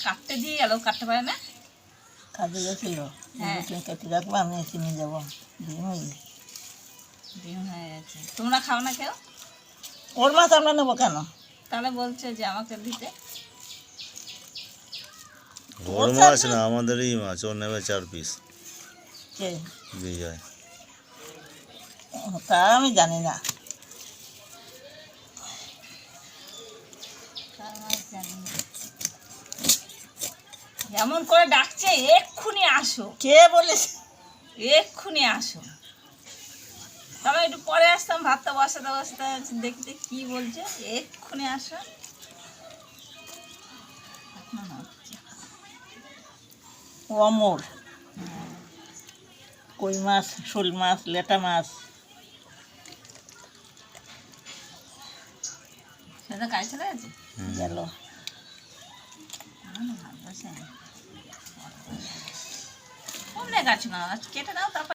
কাটতে দিয়ে গেল, কাটতে পারে না। কাজে গেছিল, হ্যাঁ। কেটে রাখবো, আমি এসে নিয়ে যাবো। ডিম হয়ে গেছে। ডিম হয়ে গেছে, তোমরা খাও না কেউ? ওর মাছ আমরা নেবো কেন? তাহলে বলছে যে আমাকে দিতে। ওর মাছ না, আমাদেরই মাছ। ও নেবে 4 পিস। কে? বিজয়। তা আমি জানি না। এমন করে ডাকছে, এক্ষুনি আসো, কে বলেছে? এক্ষুনি আসো। তবে একটু পরে আসতাম, ভাতটা বসাতে বসাতে দেখতে কি বলছে, এক্ষুনি আসো। অমর, কই মাছ, শোল মাছ, লেটা মাছ। সেটা কাজ চলে গেছে। গেল। কমনে গাছ না, কেটে দাও তারপর